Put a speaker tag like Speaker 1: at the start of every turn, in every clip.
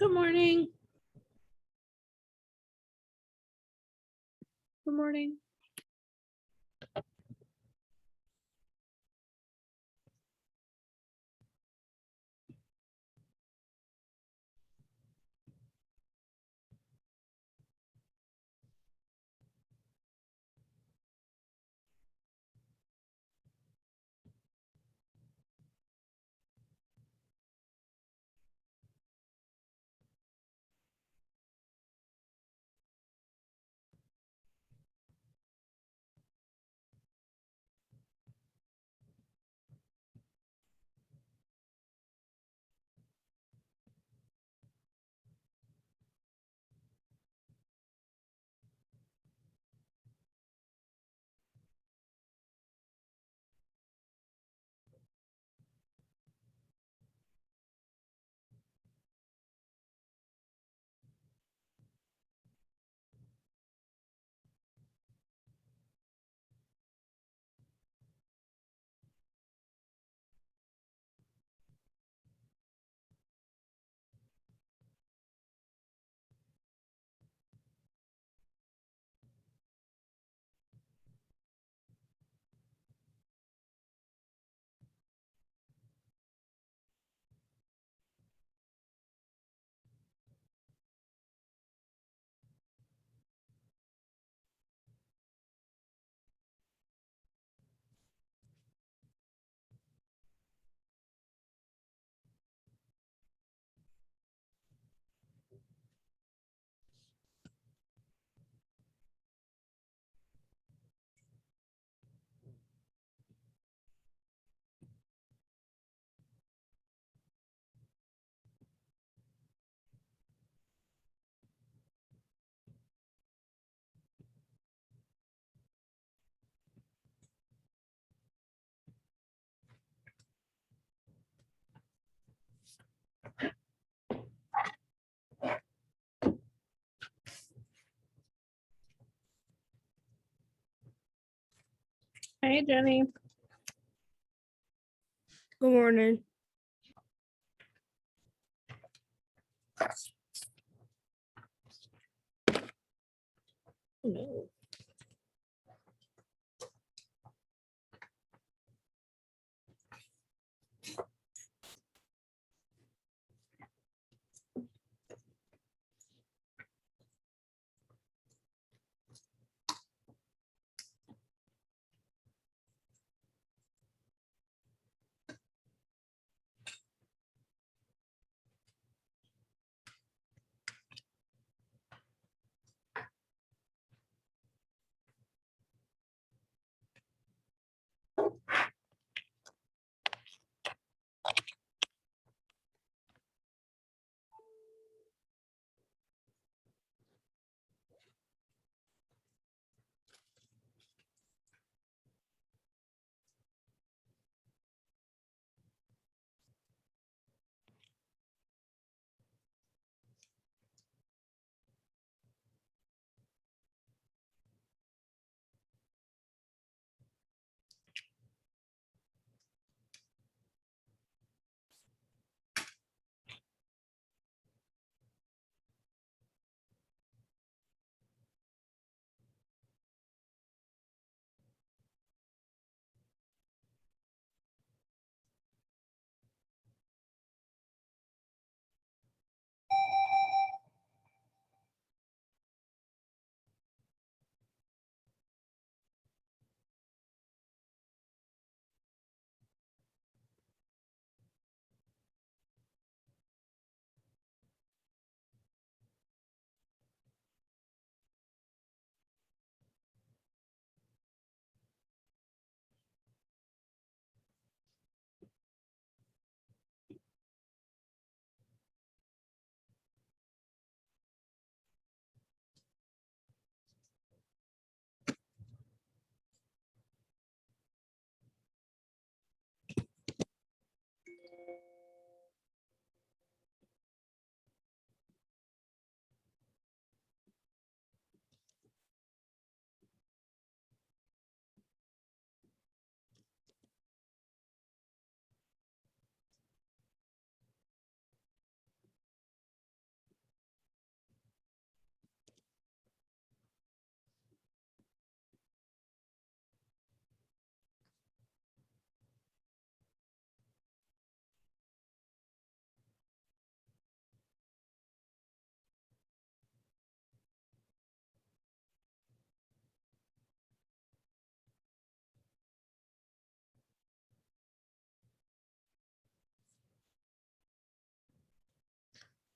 Speaker 1: Good morning. Good morning. Hey, Jenny.
Speaker 2: Good morning.
Speaker 1: No.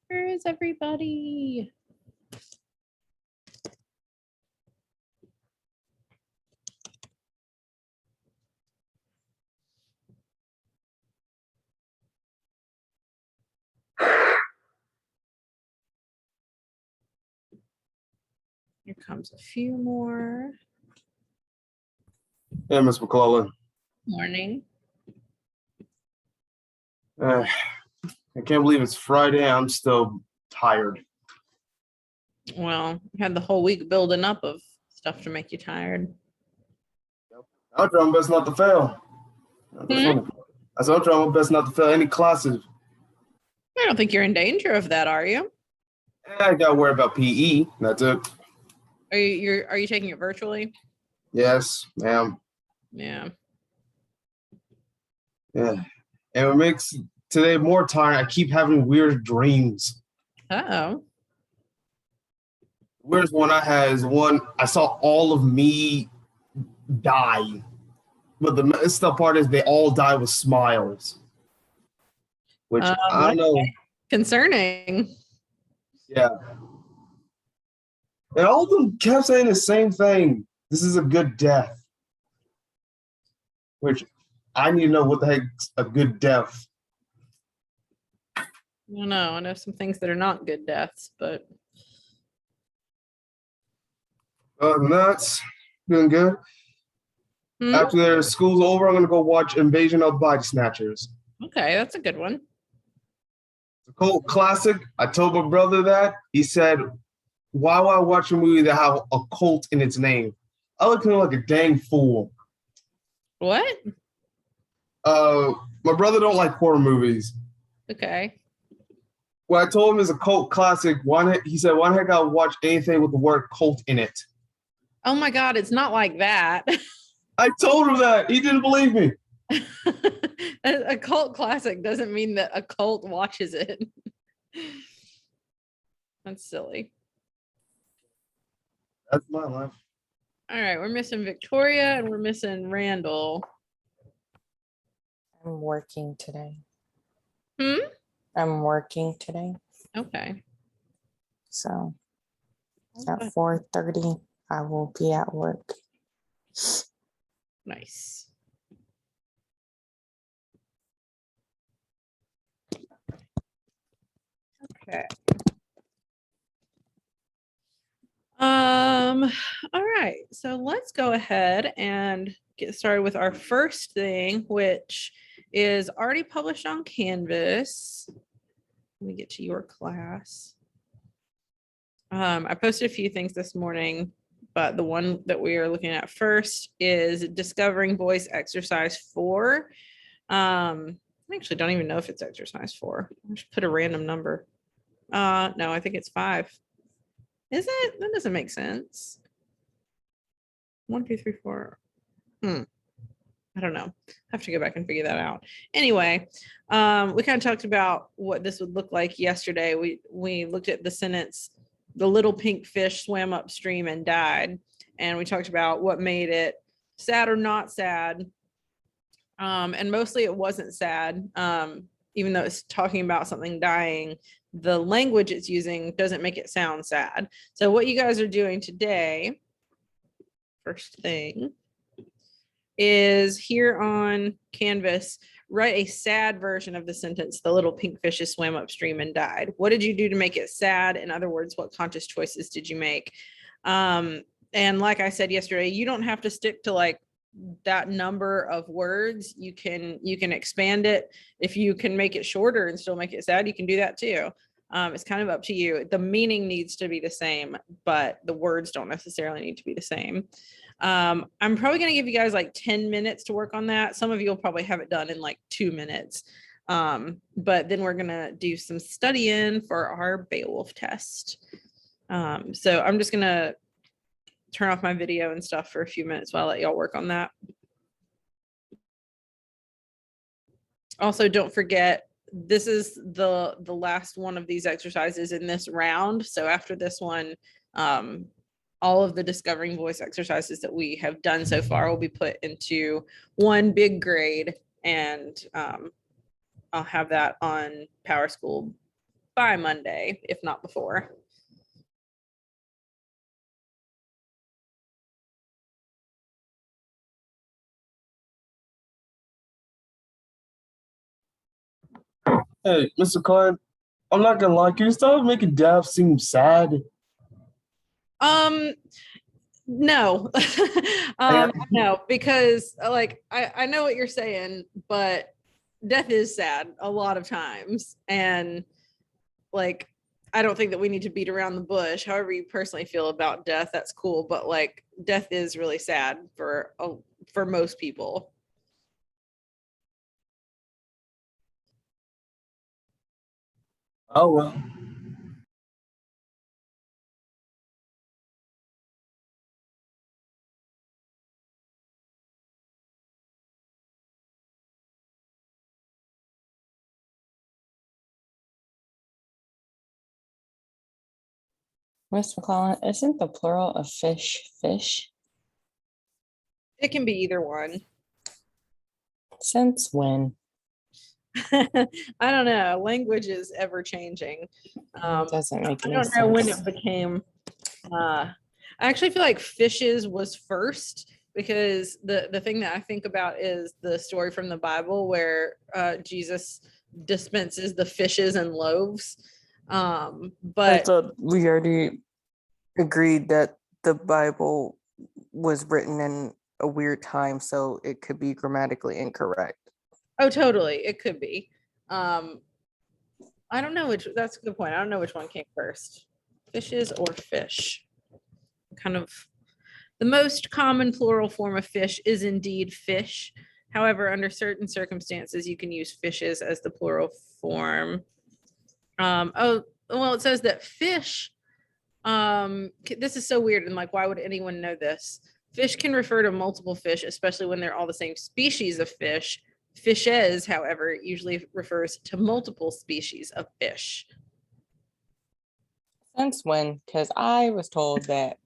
Speaker 1: Where is everybody? Here comes a few more.
Speaker 2: Hey, Miss McClellan.
Speaker 1: Morning.
Speaker 2: I can't believe it's Friday. I'm still tired.
Speaker 1: Well, you had the whole week building up of stuff to make you tired.
Speaker 2: I'll try my best not to fail. I said I'll try my best not to fail any classes.
Speaker 1: I don't think you're in danger of that, are you?
Speaker 2: I gotta worry about PE. That's it.
Speaker 1: Are you taking it virtually?
Speaker 2: Yes, ma'am.
Speaker 1: Yeah.
Speaker 2: Yeah. And what makes today more tiring, I keep having weird dreams.
Speaker 1: Uh-oh.
Speaker 2: Weirdest one I had is one I saw all of me die. But the messed up part is they all die with smiles. Which I don't know.
Speaker 1: Concerning.
Speaker 2: Yeah. And all of them kept saying the same thing. This is a good death. Which I need to know what the heck's a good death.
Speaker 1: I don't know. I know some things that are not good deaths, but
Speaker 2: Other than that, doing good. After school's over, I'm gonna go watch Invasion of Body Snatchers.
Speaker 1: Okay, that's a good one.
Speaker 2: It's a cult classic. I told my brother that. He said, why would I watch a movie that have a cult in its name? I look at him like a dang fool.
Speaker 1: What?
Speaker 2: My brother don't like horror movies.
Speaker 1: Okay.
Speaker 2: What I told him is a cult classic. He said, why the heck I would watch anything with the word cult in it?
Speaker 1: Oh my God, it's not like that.
Speaker 2: I told him that. He didn't believe me.
Speaker 1: A cult classic doesn't mean that a cult watches it. That's silly.
Speaker 2: That's my life.
Speaker 1: All right, we're missing Victoria and we're missing Randall.
Speaker 3: I'm working today.
Speaker 1: I'm
Speaker 3: working today.
Speaker 1: Okay.
Speaker 3: So at 4:30, I will be at work.
Speaker 1: Nice. Okay. All right, so let's go ahead and get started with our first thing, which is already published on Canvas. Let me get to your class. I posted a few things this morning, but the one that we are looking at first is Discovering Voice Exercise 4. I actually don't even know if it's exercise 4. I just put a random number. No, I think it's 5. Is it? That doesn't make sense. 1, 2, 3, 4. I don't know. I have to go back and figure that out. Anyway, we kind of talked about what this would look like yesterday. We looked at the sentence, the little pink fish swam upstream and died. And we talked about what made it sad or not sad. And mostly it wasn't sad. Even though it's talking about something dying, the language it's using doesn't make it sound sad. So what you guys are doing today, first thing, is here on Canvas, write a sad version of the sentence, the little pink fishes swam upstream and died. What did you do to make it sad? In other words, what conscious choices did you make? And like I said yesterday, you don't have to stick to like that number of words. You can expand it. If you can make it shorter and still make it sad, you can do that too. It's kind of up to you. The meaning needs to be the same, but the words don't necessarily need to be the same. I'm probably going to give you guys like 10 minutes to work on that. Some of you will probably have it done in like 2 minutes. But then we're going to do some studying for our Beowulf test. So I'm just going to turn off my video and stuff for a few minutes while I let y'all work on that. Also, don't forget, this is the last one of these exercises in this round. So after this one, all of the Discovering Voice exercises that we have done so far will be put into one big grade, and I'll have that on PowerSchool by Monday, if not before.
Speaker 2: Hey, Mr. Klein, I'm not gonna lie. Can you stop making Dav seem sad?
Speaker 1: No. No, because like I know what you're saying, but death is sad a lot of times. And like I don't think that we need to beat around the bush. However you personally feel about death, that's cool. But like death is really sad for most people.
Speaker 2: Oh well.
Speaker 3: Miss McClellan, isn't the plural of fish fish?
Speaker 1: It can be either one.
Speaker 3: Since when?
Speaker 1: I don't know. Language is ever changing.
Speaker 3: It doesn't make
Speaker 1: I
Speaker 3: any
Speaker 1: don't know when
Speaker 3: sense.
Speaker 1: it became. I actually feel like fishes was first because the thing that I think about is the story from the Bible where Jesus dispenses the fishes and loaves.
Speaker 3: I
Speaker 1: But
Speaker 3: thought we already agreed that the Bible was written in a weird time, so it could be grammatically incorrect.
Speaker 1: oh, totally, it could be. I don't know which. That's a good point. I don't know which one came first, fishes or fish. Kind of the most common plural form of fish is indeed fish. However, under certain circumstances, you can use fishes as the plural form. Oh, well, it says that fish. This is so weird, and like, why would anyone know this? Fish can refer to multiple fish, especially when they're all the same species of fish. Fishes, however, usually refers to multiple species of fish.
Speaker 3: Since when? Because I was told that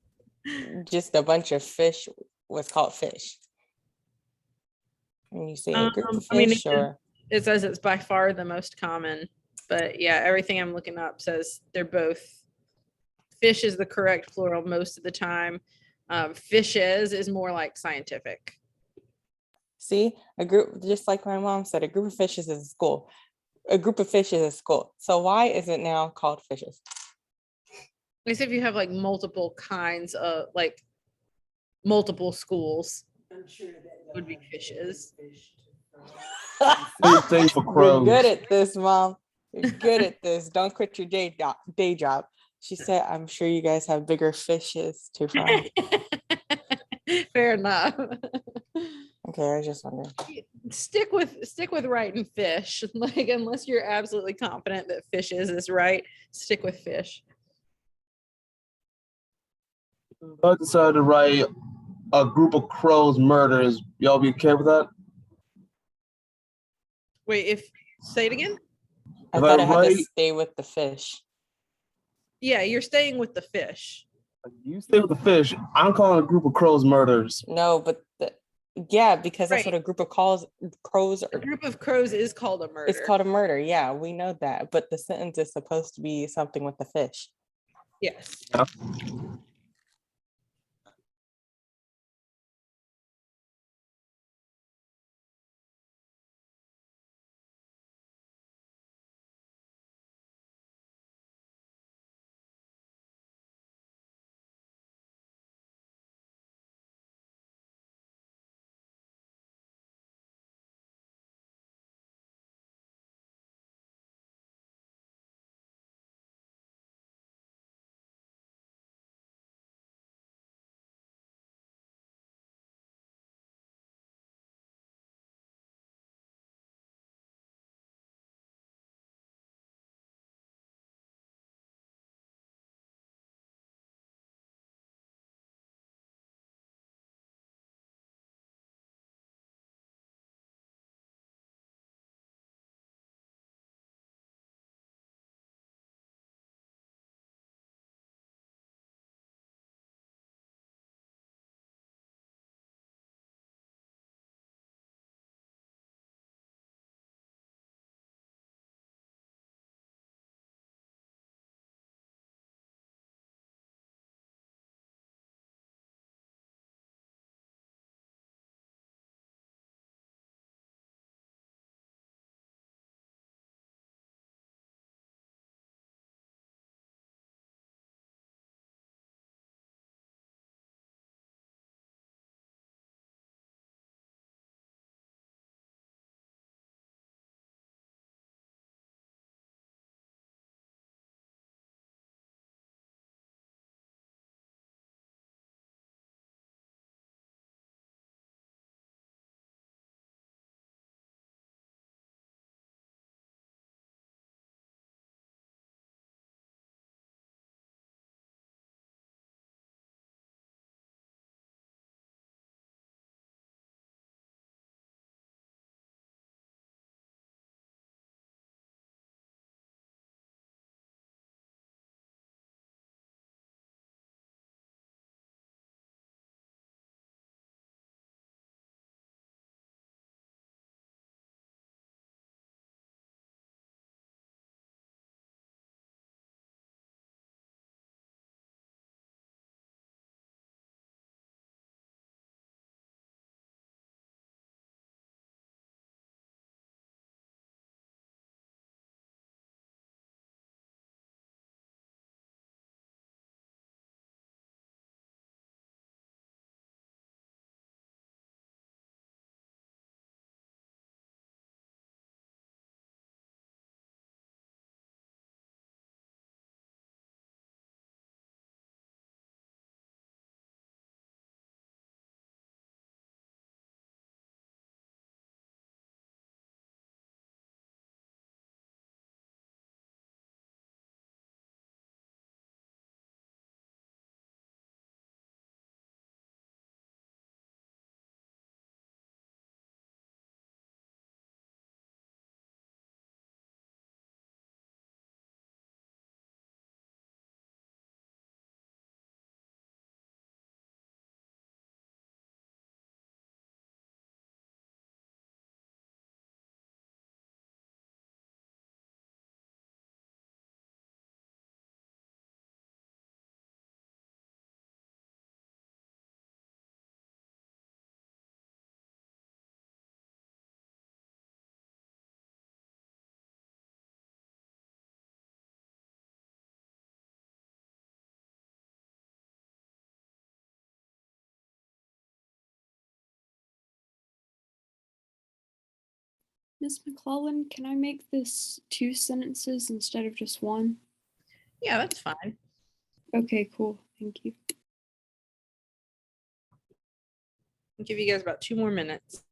Speaker 3: just a bunch of fish was called fish. And you say a group of
Speaker 1: I mean,
Speaker 3: fish, or
Speaker 1: it says it's by far the most common, but yeah, everything I'm looking up says they're both. Fish is the correct plural most of the time. Fishes is more like scientific.
Speaker 3: see, a group, just like my mom said, a group of fishes is a school. A group of fishes is school. So why is it now called fishes?
Speaker 1: At least if you have like multiple kinds of like multiple schools, would be fishes.
Speaker 2: Same thing for
Speaker 3: You're good
Speaker 2: crows.
Speaker 3: at this, Mom. You're good at this. Don't quit your day job. She said, I'm sure you guys have bigger fishes to fry.
Speaker 1: Fair enough.
Speaker 3: Okay, I was just wondering.
Speaker 1: Stick with writing fish. Like unless you're absolutely confident that fishes is right, stick with fish.
Speaker 2: I decided to write a group of crows murders. Y'all be okay with that?
Speaker 1: Wait, if say it again.
Speaker 3: I
Speaker 2: If
Speaker 3: thought
Speaker 2: I
Speaker 3: I had to
Speaker 2: write,
Speaker 3: stay with the fish.
Speaker 1: Yeah, you're staying with the fish.
Speaker 2: you stay with the fish. I'm calling a group of crows murders.
Speaker 3: No, but yeah, because that's
Speaker 1: Right.
Speaker 3: what a group of crows
Speaker 1: A
Speaker 3: are.
Speaker 1: group of crows is called a murder.
Speaker 3: It's called a murder. Yeah, we know that. But the sentence is supposed to be something with the fish.
Speaker 1: Yes.
Speaker 2: Yeah.
Speaker 4: Miss McClellan, can I make this 2 sentences instead of just 1?
Speaker 1: Yeah, that's fine.
Speaker 4: Okay, cool. Thank you.
Speaker 1: I'll give you guys about 2 more minutes.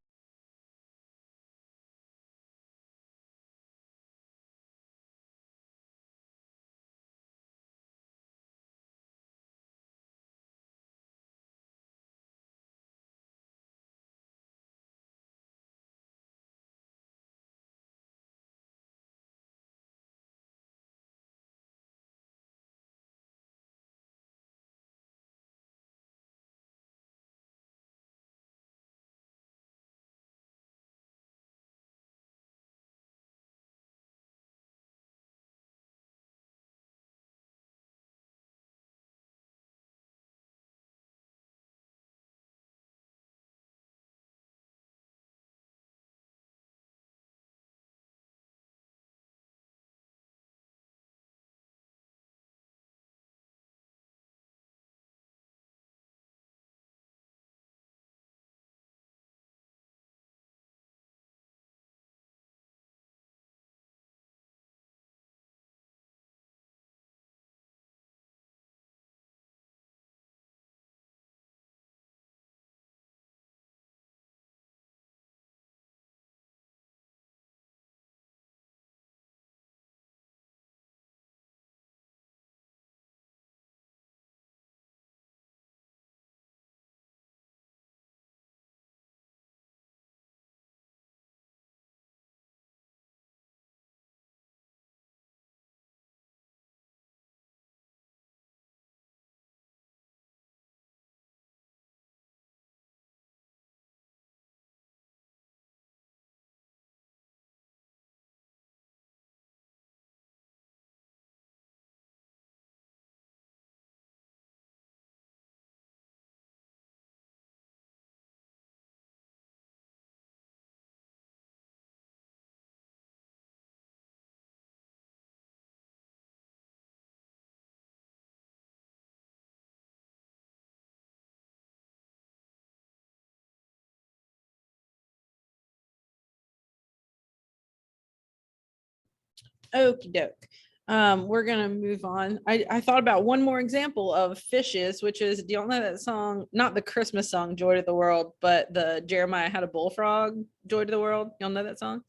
Speaker 1: Okie doke. We're gonna move on. I thought about one more example of fishes, which is, do y'all know that song? Not the Christmas song, Joy to the World, but the Jeremiah Had a Bullfrog, Joy to the World. Y'all know that song?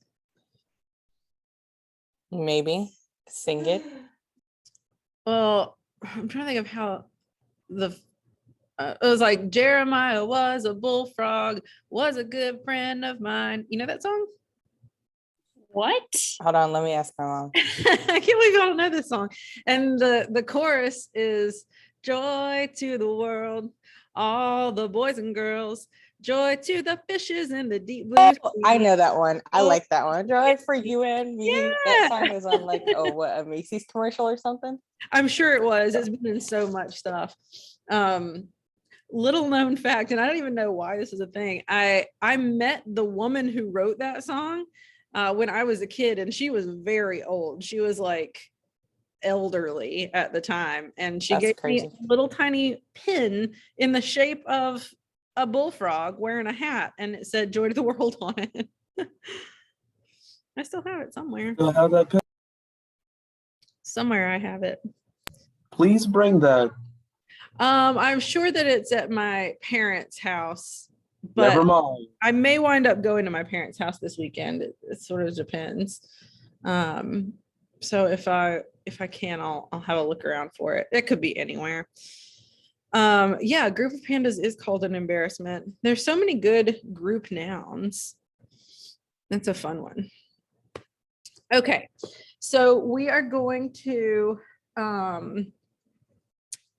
Speaker 3: Maybe sing it.
Speaker 1: Well, I'm trying to think of how the it was like, Jeremiah was a bullfrog, was a good friend of mine. You know that song?
Speaker 4: What?
Speaker 3: Hold on, let me ask my mom.
Speaker 1: I can't believe y'all don't know this song. And the chorus is, joy to the world, all the boys and girls, joy to the fishes in the deep blue sea.
Speaker 3: I know that one. I
Speaker 1: Oh,
Speaker 3: like that one. Joy for you and me. That
Speaker 1: yeah.
Speaker 3: song was on like a Macy's commercial or something.
Speaker 1: I'm sure it was. It's been in so much stuff. Little known fact, and I don't even know why this is a thing. I met the woman who wrote that song when I was a kid, and she was very old. She was like elderly at the time, and she
Speaker 3: That's
Speaker 1: gave me
Speaker 3: crazy.
Speaker 1: a little tiny pin in the shape of a bullfrog wearing a hat, and it said "Joy to the World" on it. I still have it somewhere.
Speaker 2: Still have that pin?
Speaker 1: Somewhere I have it.
Speaker 2: Please bring that.
Speaker 1: I'm sure that it's at my parents' house, but
Speaker 2: Never mind.
Speaker 1: I may wind up going to my parents' house this weekend. It sort of depends. So if I can, I'll have a look around for it. It could be anywhere. Yeah, a group of pandas is called an embarrassment. There's so many good group nouns. That's a fun one. Okay, so we are going to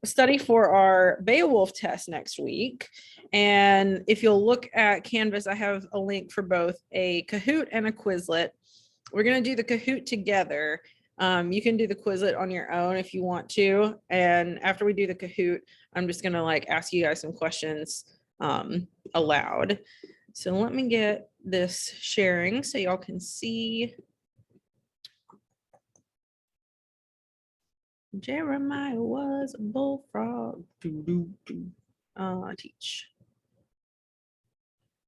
Speaker 1: study for our Beowulf test next week. And if you'll look at Canvas, I have a link for both a Kahoot and a Quizlet. We're going to do the Kahoot together. You can do the Quizlet on your own if you want to. And after we do the Kahoot, I'm just going to like ask you guys some questions aloud. So let me get this sharing so y'all can see. Jeremiah was a bullfrog. Teach.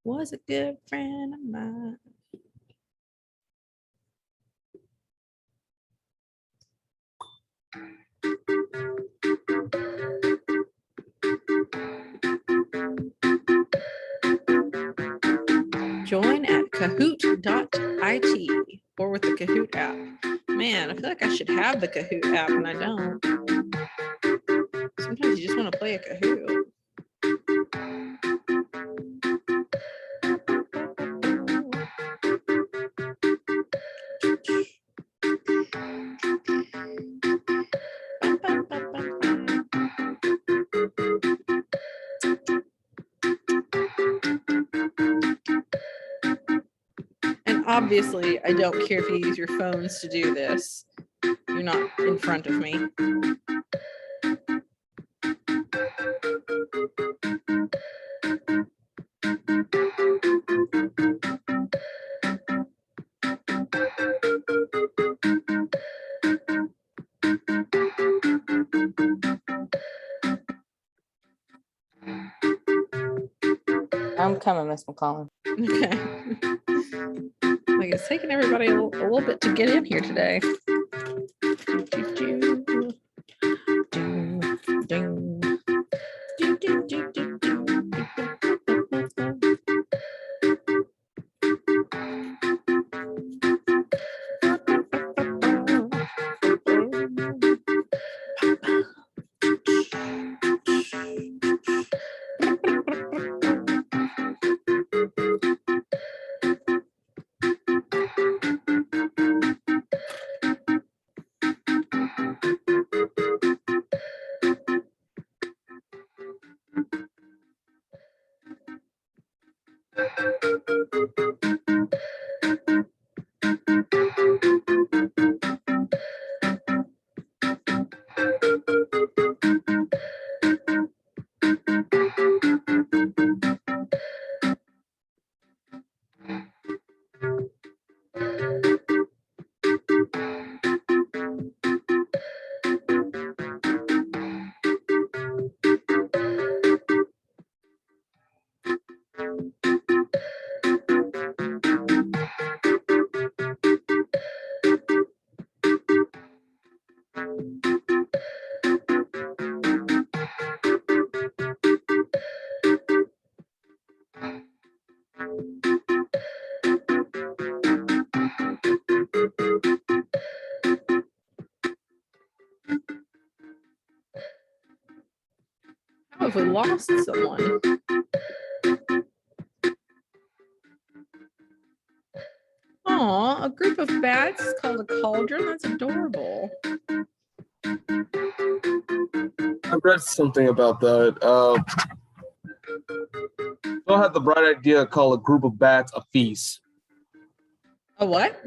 Speaker 1: Was a good friend of mine. Join at kahoot.it or with the Kahoot app. Man, I feel like I should have the Kahoot app and I don't. Sometimes you just want to play a Kahoot. And obviously, I don't care if you use your phones to do this. You're not in front of me.
Speaker 3: I'm coming, Miss McCollum.
Speaker 1: Okay. Like it's taking everybody a little bit to get in here today. How have we lost someone? Aw, a group of bats is called a cauldron. That's adorable.
Speaker 2: I read something about that. Phil had the bright idea to call a group of bats a feast.
Speaker 1: A what?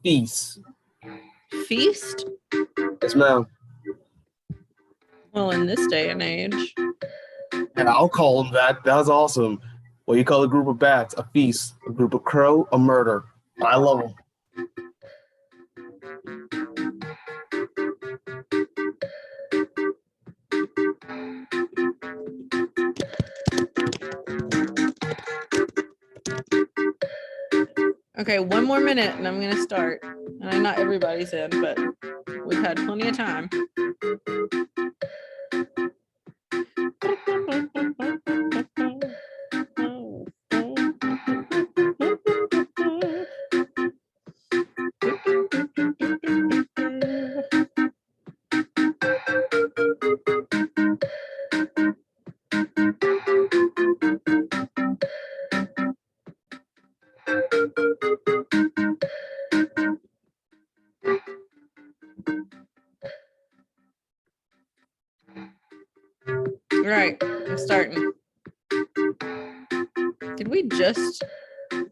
Speaker 2: Feast.
Speaker 1: Feast?
Speaker 2: Yes, ma'am.
Speaker 1: Well, in this day and age.
Speaker 2: And I'll call them that. That's awesome. Well, you call a group of bats a feast, a group of crow a murder. I love them.
Speaker 1: Okay, one more minute and I'm gonna start. And I know not everybody's in, but we've had plenty of time. All right, I'm starting. Did we just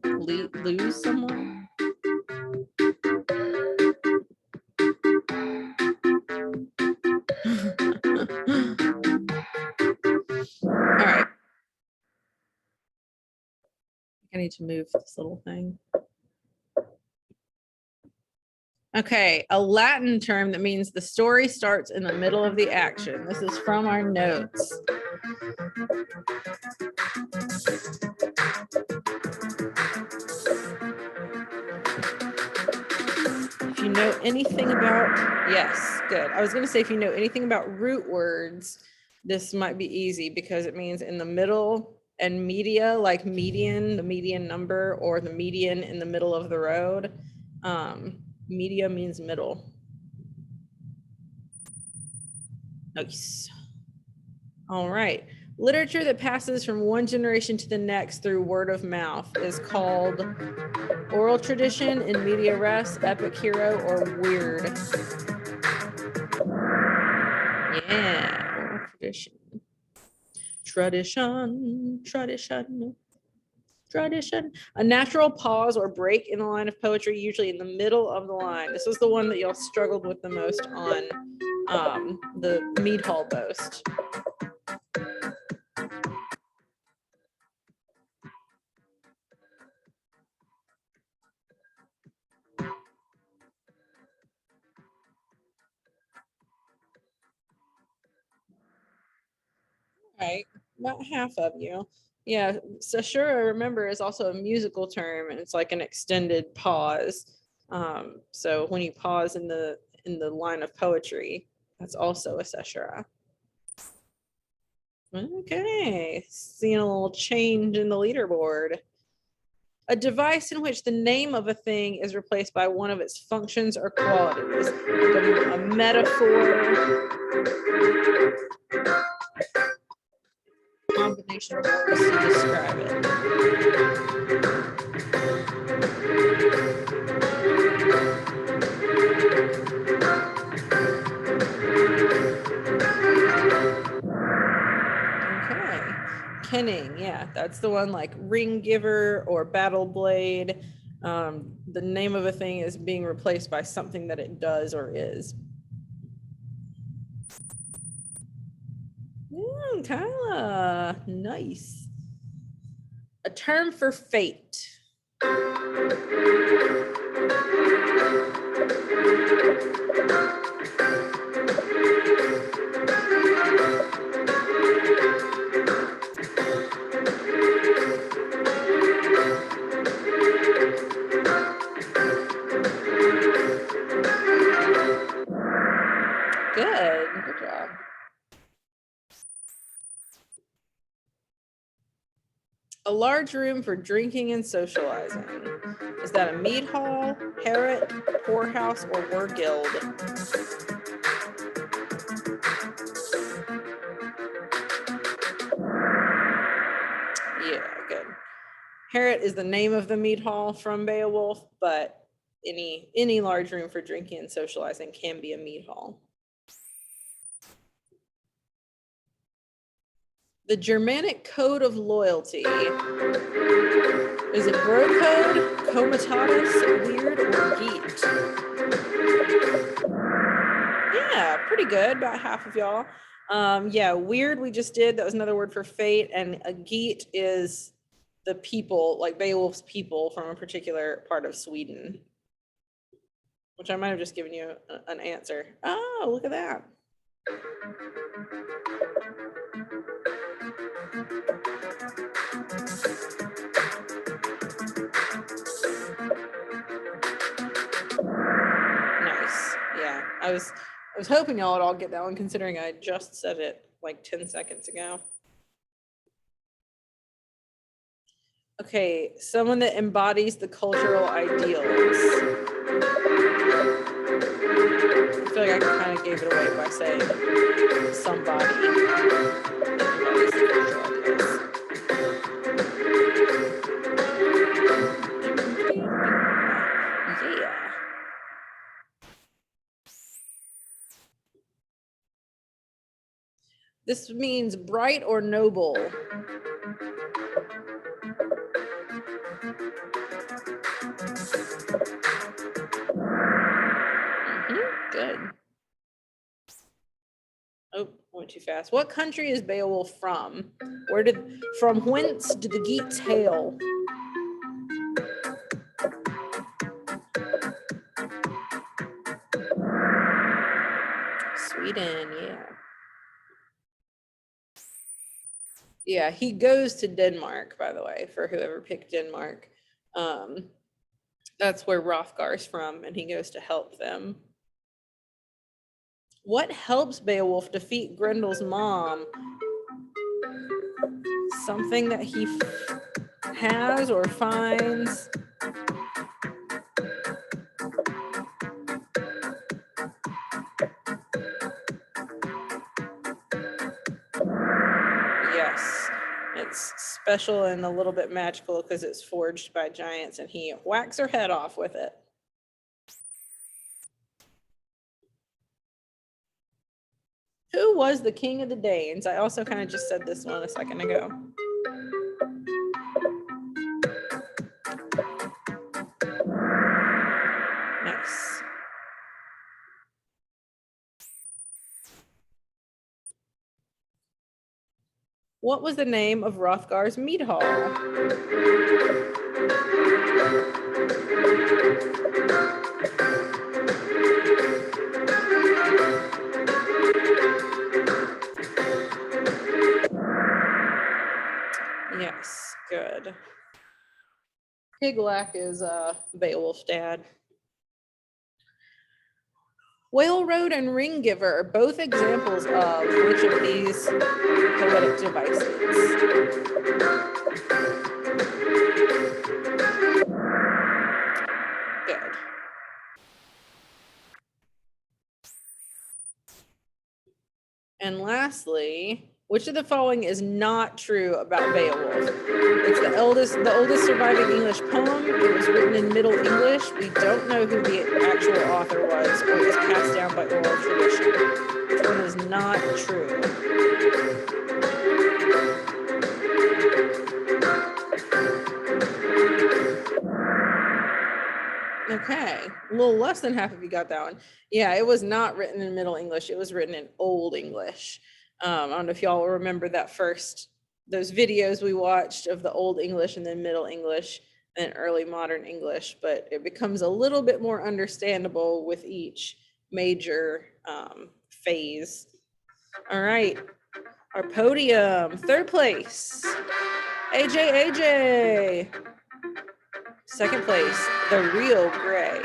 Speaker 1: lose someone? All right. I need to move this little thing. Okay, a Latin term that means the story starts in the middle of the action. This is from our notes. If you know anything about Yes, good. I was going to say, if you know anything about root words, this might be easy because it means in the middle, and media, like median, the median number, or the median in the middle of the road. Media means middle. Nice. All right. Literature that passes from one generation to the next through word of mouth is called oral tradition, in media res, epic hero, or weird. Yeah, oral tradition. Tradition. A natural pause or break in the line of poetry, usually in the middle of the line. This was the one that y'all struggled with the most on the Mead Hall boast. Right, about half of you. Yeah, so sure, I remember is also a musical term, and it's like an extended pause. So when you pause in the line of poetry, that's also a caesura. Okay, seeing a little change in the leaderboard. A device in which the name of a thing is replaced by one of its functions or qualities. Like a metaphor, combination of words to describe it. Okay. Kenning, yeah, that's the one, like ring giver or battle blade. The name of a thing is being replaced by something that it does or is. Kyla, nice. A term for fate. Good job. A large room for drinking and socializing. Is that a mead hall, harrot, whorehouse, or wergild? Yeah, good. Harrot is the name of the mead hall from Beowulf, but any large room for drinking and socializing can be a mead hall. The Germanic code of loyalty. Is it bro code, comitatus, weird, or geet? Yeah, pretty good. About half of y'all. Yeah, weird we just did. That was another word for fate. And a geet is the people, like Beowulf's people from a particular part of Sweden. Which I might have just given you an answer. Oh, look at that. Nice. Yeah, I was hoping y'all would all get that one, considering I just said it like 10 seconds ago. Okay, someone that embodies the cultural ideals. I feel like I kind of gave it away by saying somebody embodies the cultural ideals. Yeah. This means bright or noble. Good. Oh, went too fast. What country is Beowulf from? From whence did the Geats hail? Sweden, yeah. Yeah, he goes to Denmark, by the way, for whoever picked Denmark. That's where Hrothgar's from, and he goes to help them. What helps Beowulf defeat Grendel's mom? Something that he has or finds. Yes, it's special and a little bit magical because it's forged by giants and he whacks her head off with it. Who was the king of the Danes? I also kind of just said this one a second ago. Nice. What was the name of Hrothgar's mead hall? Yes, good. Higlak is Beowulf's dad. Whale Road and Ring Giver are both examples of which of these poetic devices? Good. And lastly, which of the following is not true about Beowulf? It's the oldest surviving English poem. It was written in Middle English. We don't know who the actual author was, or it was passed down by oral tradition. Which one is not true? Okay, a little less than half of you got that one. Yeah, it was not written in Middle English. It was written in Old English. I don't know if y'all remember those videos we watched of the Old English and then Middle English and early modern English, but it becomes a little bit more understandable with each major phase. All right, our podium, third place, AJ. Second place, The Real Gray.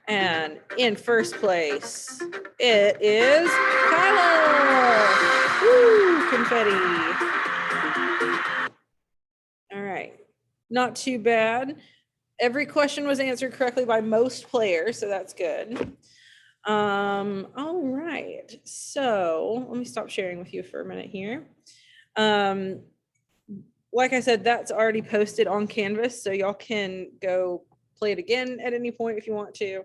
Speaker 1: And in first place, it is Kyla. Woo, confetti. All right, not too bad. Every question was answered correctly by most players, so that's good. All right, so let me stop sharing with you for a minute here. Like I said, that's already posted on Canvas, so y'all can go play it again at any point if you want to.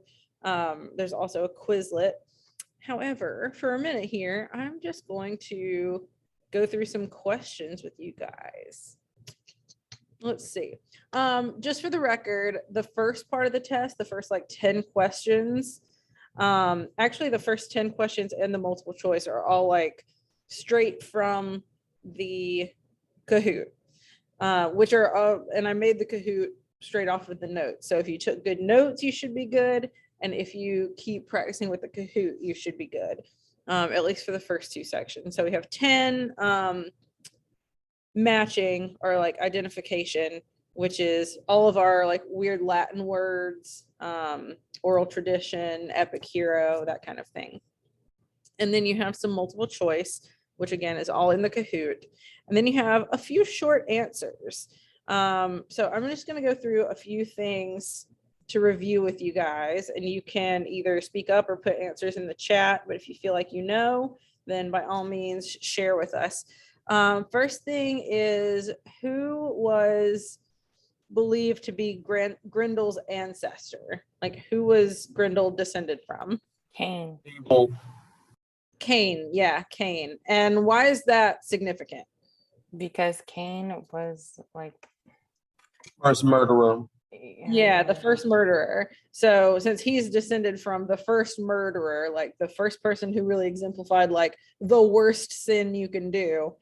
Speaker 1: There's also a Quizlet. However, for a minute here, I'm just going to go through some questions with you guys. Let's see. Just for the record, the first part of the test, the first like 10 questions, actually the first 10 questions and the multiple choice are all like straight from the Kahoot. Which are, and I made the Kahoot straight off of the notes. So if you took good notes, you should be good. And if you keep practicing with the Kahoot, you should be good, at least for the first two sections. So we have 10 matching or like identification, which is all of our like weird Latin words, oral tradition, epic hero, that kind of thing. And then you have some multiple choice, which again is all in the Kahoot. And then you have a few short answers. So I'm just going to go through a few things to review with you guys, and you can either speak up or put answers in the chat. But if you feel like you know, then by all means share with us. First thing is, who was believed to be Grendel's ancestor? Like, who was Grendel descended from?
Speaker 3: Cain.
Speaker 1: Cain, yeah, Cain. And why is that significant?
Speaker 3: Because Cain was like
Speaker 2: First murderer.
Speaker 1: Yeah, the first murderer. So since he's descended from the first murderer, like the first person who really exemplified like the worst sin you can do,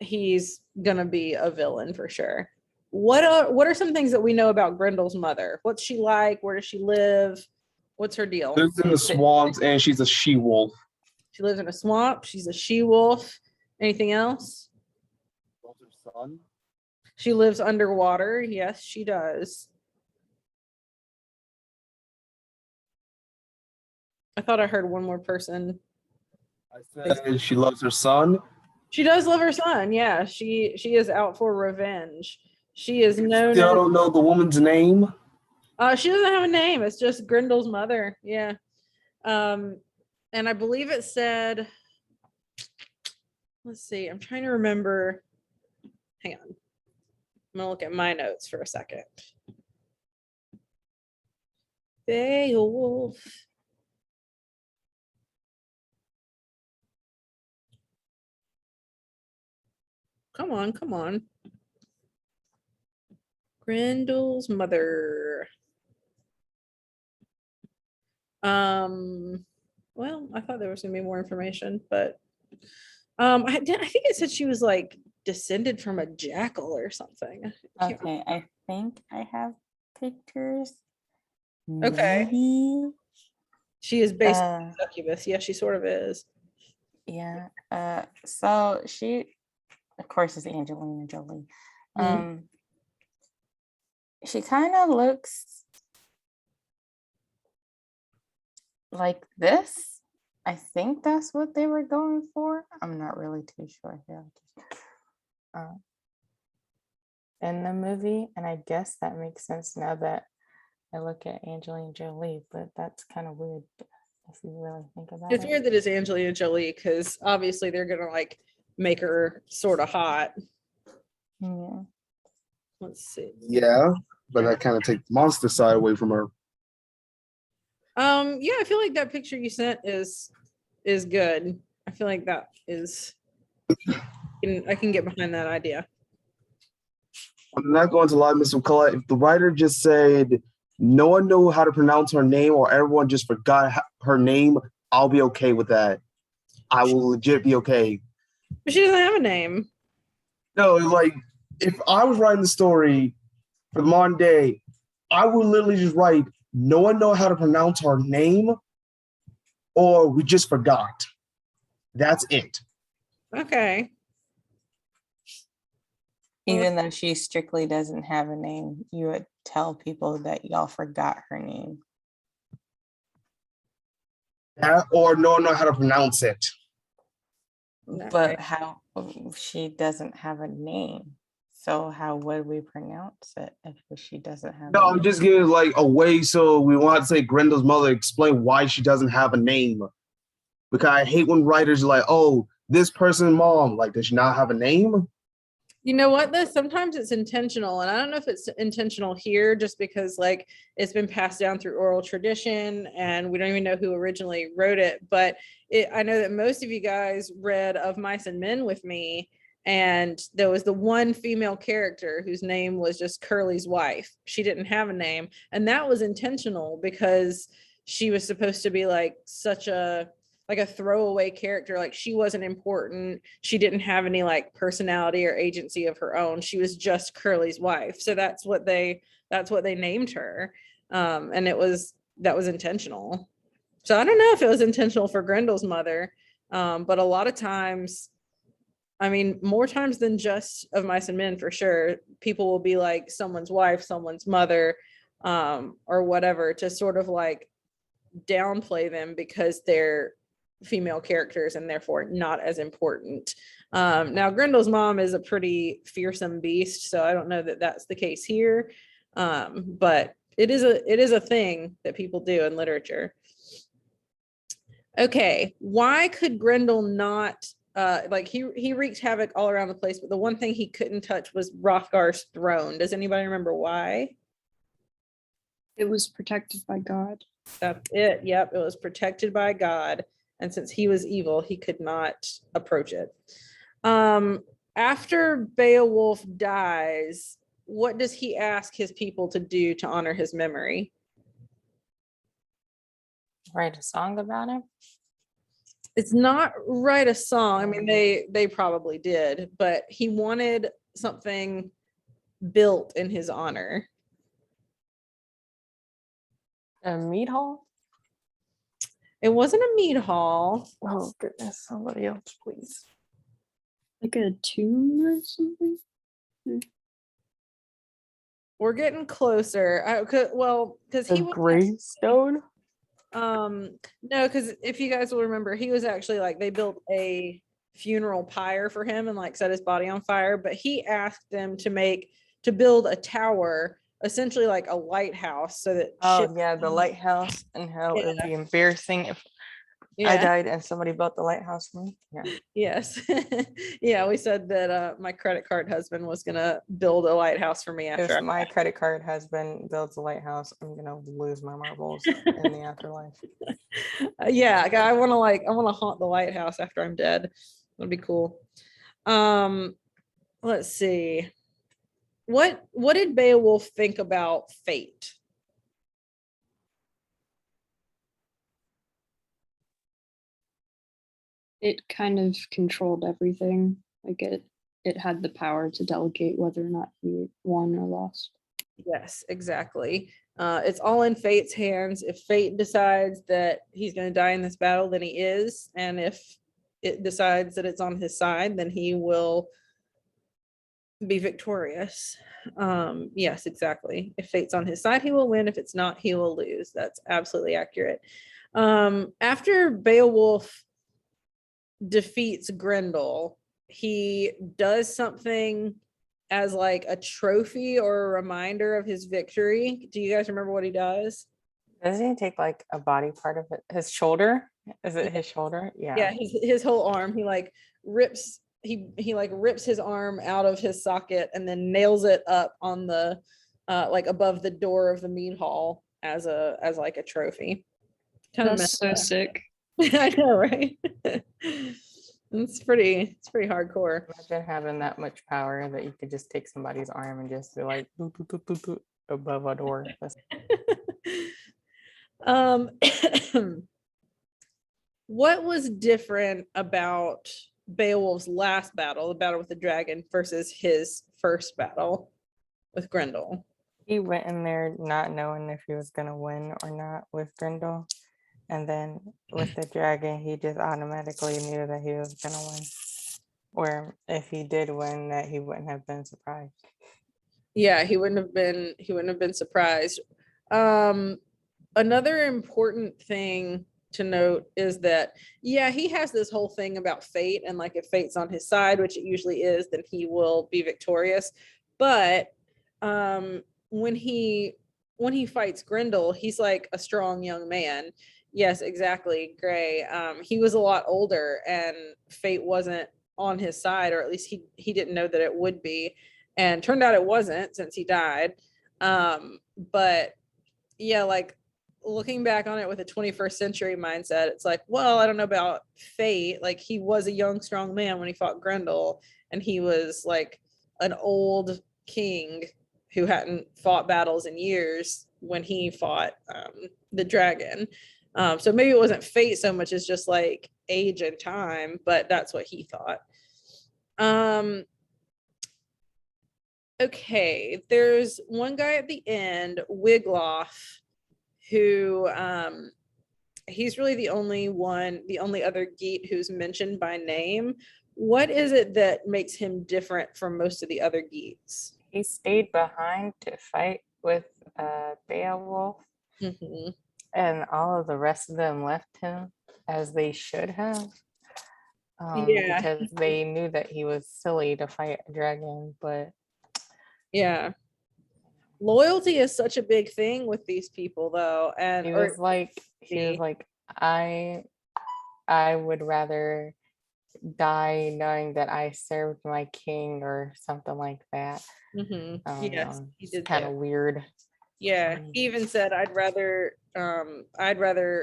Speaker 1: he's gonna be a villain for sure. What are some things that we know about Grendel's mother? What's she like? Where does she live? What's her deal?
Speaker 2: Lives in the swamps and she's a she-wolf.
Speaker 1: She lives in a swamp. She's a she-wolf. Anything else?
Speaker 2: Son.
Speaker 1: She lives underwater. Yes, she does. I thought I heard one more person.
Speaker 2: I said she loves her son.
Speaker 1: She does love her son. Yeah, she is out for revenge. She is known
Speaker 2: Still
Speaker 1: as.
Speaker 2: don't know the woman's name.
Speaker 1: She doesn't have a name. It's just Grendel's mother. Yeah. And I believe it said. Let's see. I'm trying to remember. Hang on. I'm gonna look at my notes for a second. Beowulf. Come on, come on. Grendel's mother. Well, I thought there was gonna be more information, but I think it said she was like descended from a jackal or something.
Speaker 5: Okay, I think I have pictures.
Speaker 1: Okay.
Speaker 5: Maybe.
Speaker 1: She is based on succubus. Yeah, she sort of is.
Speaker 5: Yeah. So she, of course, is Angelina Jolie. She kind of looks like this. I think that's what they were going for. I'm not really too sure here. In the movie, and I guess that makes sense now that I look at Angelina Jolie, but that's kind of weird if you really think about
Speaker 1: It's
Speaker 5: it.
Speaker 1: weird that it's Angelina Jolie because obviously they're gonna like make her sort of hot.
Speaker 5: Yeah.
Speaker 1: Let's see.
Speaker 2: Yeah, but that kind of takes the monster side away from her.
Speaker 1: Yeah, I feel like that picture you sent is good. I feel like that is. I can get behind that idea.
Speaker 2: I'm not going to lie, Mr. McCullough. If the writer just said no one knew how to pronounce her name or everyone just forgot her name, I'll be okay with that. I will legit be okay.
Speaker 1: But she doesn't have a name.
Speaker 2: No, like if I was writing the story for the modern day, I would literally just write no one know how to pronounce her name or we just forgot. That's it.
Speaker 1: Okay.
Speaker 5: Even though she strictly doesn't have a name, you would tell people that y'all forgot her name.
Speaker 2: That, or no one know how to pronounce it.
Speaker 5: But how she doesn't have a name. So how would we pronounce it if she doesn't have
Speaker 2: No,
Speaker 5: a
Speaker 2: I'm
Speaker 5: name?
Speaker 2: just giving like a way so we want to say Grendel's mother explain why she doesn't have a name. Because I hate when writers are like, oh, this person's mom, like, does she not have a name?
Speaker 1: You know what though? Sometimes it's intentional, and I don't know if it's intentional here just because like it's been passed down through oral tradition and we don't even know who originally wrote it. But I know that most of you guys read Of Mice and Men with me, and there was the one female character whose name was just Curly's wife. She didn't have a name, and that was intentional because she was supposed to be like such a throwaway character. Like she wasn't important. She didn't have any like personality or agency of her own. She was just Curly's wife. So that's what they named her. And that was intentional. So I don't know if it was intentional for Grendel's mother. But a lot of times, I mean, more times than just Of Mice and Men for sure, people will be like someone's wife, someone's mother, or whatever, to sort of like downplay them because they're female characters and therefore not as important. Now Grendel's mom is a pretty fearsome beast, so I don't know that that's the case here, but it is a thing that people do in literature. Okay, why could Grendel not like he wreaked havoc all around the place, but the one thing he couldn't touch was Hrothgar's throne? Does anybody remember why?
Speaker 4: It was protected by God.
Speaker 1: That's it. Yep, it was protected by God. And since he was evil, he could not approach it. After Beowulf dies, what does he ask his people to do to honor his memory?
Speaker 5: Write a song about him?
Speaker 1: It's not write a song. I mean, they probably did, but he wanted something built in his honor.
Speaker 3: A meat hall?
Speaker 1: It wasn't a mead hall.
Speaker 3: Oh goodness, somebody else, please.
Speaker 4: Like a tomb or something?
Speaker 1: We're getting closer. Because
Speaker 3: A
Speaker 1: he was
Speaker 3: gravestone?
Speaker 1: No, because if you guys will remember, he was actually like they built a funeral pyre for him and like set his body on fire, but he asked them to build a tower, essentially like a lighthouse, so that
Speaker 3: Oh yeah, the lighthouse, and how it would
Speaker 1: Yeah.
Speaker 3: be embarrassing if I died and somebody built the lighthouse for me. Yeah.
Speaker 1: Yes. Yeah, we said that my credit card husband was gonna build a lighthouse for me after
Speaker 3: If my credit card husband builds a lighthouse, I'm gonna lose my marbles in the afterlife.
Speaker 1: Yeah, I want to haunt the lighthouse after I'm dead. That'd be cool. Let's see. What did Beowulf think about fate?
Speaker 4: It kind of controlled everything. Like it had the power to delegate whether or not he won or lost.
Speaker 1: Yes, exactly. It's all in fate's hands. If fate decides that he's going to die in this battle, then he is. And if it decides that it's on his side, then he will be victorious. Yes, exactly. If fate's on his side, he will win. If it's not, he will lose. That's absolutely accurate. After Beowulf defeats Grendel, he does something as like a trophy or a reminder of his victory. Do you guys remember what he does?
Speaker 3: Doesn't he take like a body part of it? His shoulder? Is it his shoulder?
Speaker 1: Yeah,
Speaker 3: Yeah.
Speaker 1: his whole arm. He like rips he like rips his arm out of his socket and then nails it up on the like above the door of the mead hall as like a trophy. Kind of
Speaker 4: That's so sick.
Speaker 1: I know, right? It's pretty hardcore.
Speaker 3: Imagine having that much power that you could just take somebody's arm and just be like boop, boop, boop, boop, boop, above a door.
Speaker 1: um what was different about Beowulf's last battle, the battle with the dragon, versus his first battle with Grendel?
Speaker 3: He went in there not knowing if he was gonna win or not with Grindel. And then with the dragon, he just automatically knew that he was gonna win. Or if he did win, that he wouldn't have been surprised.
Speaker 1: Yeah, he wouldn't have been surprised. Another important thing to note is that yeah, he has this whole thing about fate, and like if fate's on his side, which it usually is, then he will be victorious. But when he fights Grendel, he's like a strong young man. Yes, exactly, Gray. He was a lot older and fate wasn't on his side, or at least he didn't know that it would be, and turned out it wasn't since he died. But yeah, like looking back on it with a 21st century mindset, it's like, well, I don't know about fate. Like he was a young, strong man when he fought Grendel, and he was like an old king who hadn't fought battles in years when he fought the dragon. So maybe it wasn't fate so much as just like age and time, but that's what he thought. Okay, there's one guy at the end, Wiglaf, who he's really the only other Geat who's mentioned by name. What is it that makes him different from most of the other Geats?
Speaker 3: He stayed behind to fight with Beowulf, and all of the rest of them left him, as they should have.
Speaker 1: Yeah,
Speaker 3: because they knew that he was silly to fight a dragon. But
Speaker 1: yeah, loyalty is such a big thing with these people, though. And
Speaker 3: he was like, I would rather die knowing that I served my king, or something like that.
Speaker 1: Yes, he did.
Speaker 3: Kind of weird.
Speaker 1: Yeah, he even said, I'd rather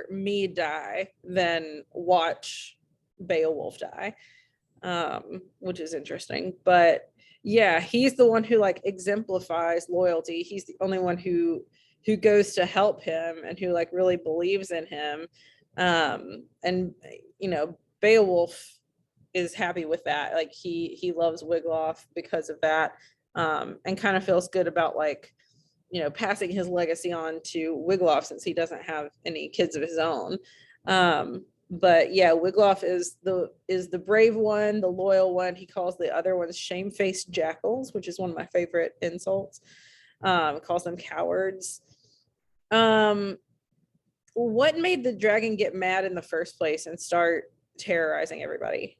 Speaker 1: me die than watch Beowulf die, which is interesting. But yeah, he's the one who like exemplifies loyalty. He's the only one who goes to help him and who like really believes in him. And you know, Beowulf is happy with that. Like he loves Wiglaf because of that, and kind of feels good about like, you know, passing his legacy on to Wiglaf since he doesn't have any kids of his own. But yeah, Wiglaf is the brave one, the loyal one. He calls the other ones shamefaced jackals, which is one of my favorite insults. Calls them cowards. what made the dragon get mad in the first place and start terrorizing everybody?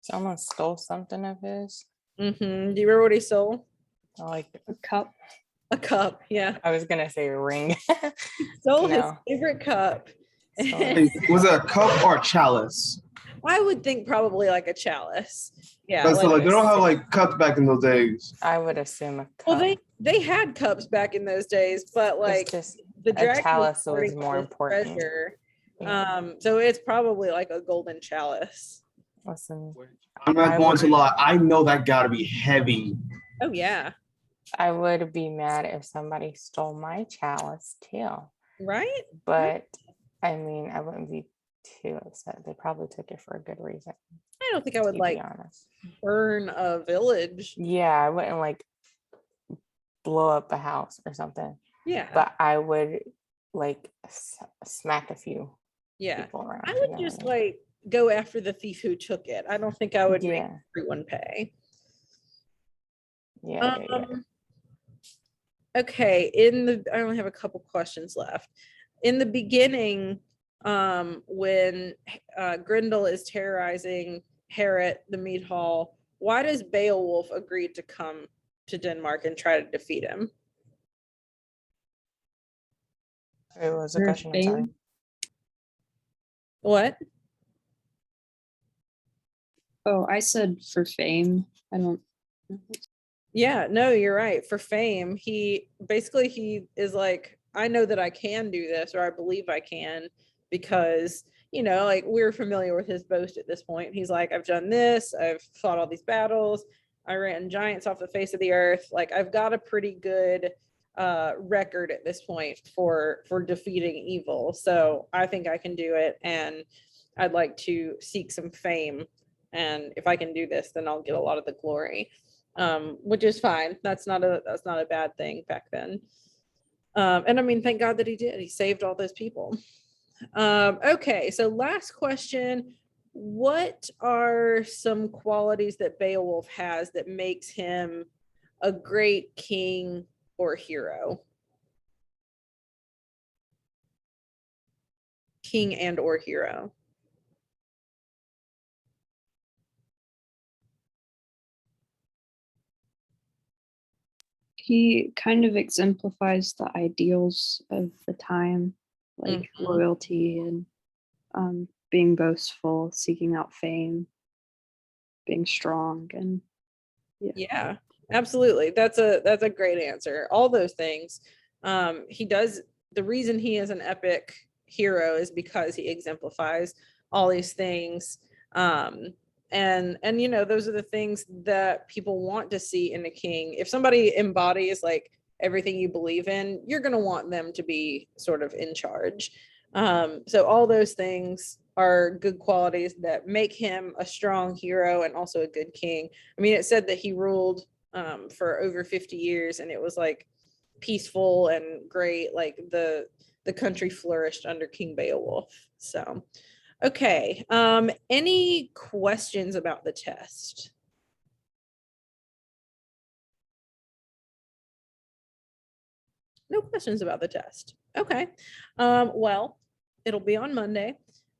Speaker 3: Someone stole something of his.
Speaker 1: Do you remember what he stole?
Speaker 3: Like
Speaker 4: A cup.
Speaker 1: A cup. Yeah,
Speaker 3: I was gonna say a ring.
Speaker 1: he stole his
Speaker 3: No.
Speaker 1: favorite cup.
Speaker 3: Stole
Speaker 2: Wait, was it a cup or a chalice?
Speaker 1: I would think probably like a chalice. Yeah.
Speaker 2: That's
Speaker 1: like-
Speaker 2: like they don't have like cups back in those days.
Speaker 3: I would assume a cup.
Speaker 1: well, they had cups back in those days, but like
Speaker 3: it's just
Speaker 1: the
Speaker 3: a
Speaker 1: dragon
Speaker 3: chalice was
Speaker 1: guarding
Speaker 3: more
Speaker 1: his
Speaker 3: important.
Speaker 1: treasure.
Speaker 3: Yeah.
Speaker 1: So it's probably like a golden chalice.
Speaker 3: Listen,
Speaker 2: I'm not
Speaker 3: I
Speaker 2: going
Speaker 3: would-
Speaker 2: to lie. I know that gotta be heavy.
Speaker 1: Oh yeah.
Speaker 3: I would be mad if somebody stole my chalice too.
Speaker 1: Right?
Speaker 3: But I mean, I wouldn't be too upset. They probably took it for a good reason.
Speaker 1: I don't think I would
Speaker 3: To
Speaker 1: like
Speaker 3: be honest.
Speaker 1: burn a village.
Speaker 3: Yeah, I wouldn't like blow up a house or something.
Speaker 1: Yeah.
Speaker 3: But I would like smack a few
Speaker 1: yeah.
Speaker 3: people around.
Speaker 1: I
Speaker 3: you
Speaker 1: would
Speaker 3: know
Speaker 1: just
Speaker 3: what I mean?
Speaker 1: like go after the thief who took it. I don't think I would make
Speaker 3: Yeah.
Speaker 1: everyone pay.
Speaker 3: Yeah.
Speaker 1: Okay, I only have a couple questions left. In the beginning, when Grendel is terrorizing Harrod, the mead hall, why does Beowulf agree to come to Denmark and try to defeat him?
Speaker 3: It was a
Speaker 4: For
Speaker 3: question. I'm sorry.
Speaker 4: fame?
Speaker 1: What?
Speaker 4: Oh, I said for fame. I don't.
Speaker 1: Yeah, no, you're right. For fame, he is like, I know that I can do this, or I believe I can, because, you know, like we're familiar with his boast at this point. He's like, I've done this, I've fought all these battles, I ran giants off the face of the earth. Like I've got a pretty good record at this point for defeating evil. So I think I can do it, and I'd like to seek some fame. And if I can do this, then I'll get a lot of the glory. Which is fine. That's not a bad thing back then. And I mean, thank God that he did. He saved all those people. Okay, so last question. What are some qualities that Beowulf has that makes him a great king or hero? King and or hero.
Speaker 4: He kind of exemplifies the ideals of the time, like loyalty and being boastful, seeking out fame, being strong, and
Speaker 1: Yeah, absolutely. That's a great answer. All those things. He does. The reason he is an epic hero is because he exemplifies all these things. And you know, those are the things that people want to see in a king. If somebody embodies like everything you believe in, you're going to want them to be sort of in charge. So all those things are good qualities that make him a strong hero and also a good king. I mean, it said that he ruled for over 50 years, and it was like peaceful and great. Like the country flourished under King Beowulf. So okay, any questions about the test? No questions about the test. Okay. Well, it'll be on Monday,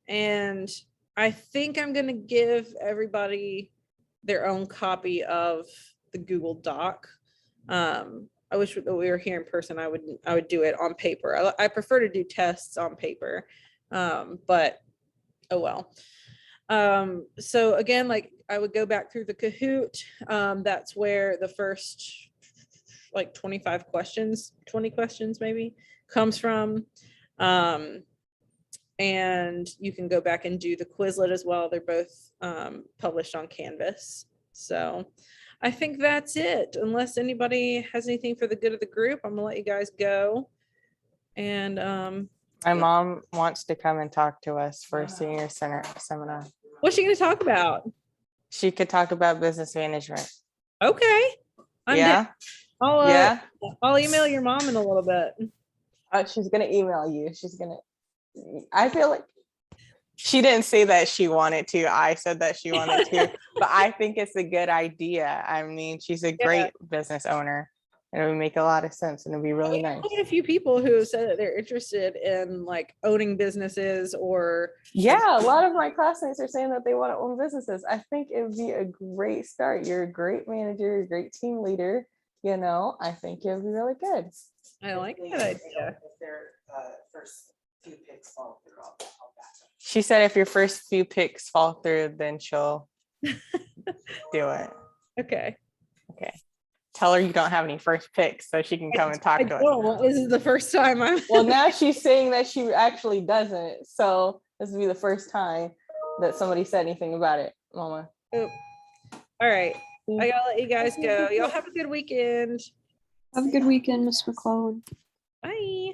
Speaker 1: and I think I'm going to give everybody their own copy of the Google Doc. I wish that we were here in person. I would do it on paper. I prefer to do tests on paper, but oh well. So again, like I would go back through the Kahoot. That's where the first like 25 questions, 20 questions maybe comes from. And you can go back and do the Quizlet as well. They're both published on Canvas. So I think that's it. Unless anybody has anything for the good of the group, I'm gonna let you guys go. And
Speaker 3: My mom wants to come and talk to us for a senior center seminar.
Speaker 1: what's she gonna talk about?
Speaker 3: She could talk about business management.
Speaker 1: Okay. I'm
Speaker 3: Yeah.
Speaker 1: down. I'll,
Speaker 3: Yeah.
Speaker 1: I'll email your mom in a little bit.
Speaker 3: She's gonna email you. I feel like she didn't say that she wanted to. I said that she wanted to, but I think it's a good idea. I mean, she's a great business owner. And it would make a lot of sense and it'd be really nice.
Speaker 1: I've had a few people who said that they're interested in like owning businesses or
Speaker 3: Yeah, a lot of my classmates are saying that they want to own businesses. I think it would be a great start. You're a great manager, you're a great team leader. You know, I think it would be really good.
Speaker 1: I like that idea.
Speaker 6: If their first few picks fall through, I'll back them.
Speaker 3: She said if your first few picks fall through, then she'll do it.
Speaker 1: Okay.
Speaker 3: Okay. Tell her you don't have any first picks so she can come and talk
Speaker 1: I
Speaker 3: to us.
Speaker 1: don't. This is the first time I'm
Speaker 3: Well, now she's saying that she actually doesn't. So this will be the first time that somebody said anything about it, Mama.
Speaker 1: Oop. All right. I gotta let you guys go. Y'all have a good weekend.
Speaker 4: Have a good weekend, Miss McClellan.
Speaker 1: Bye.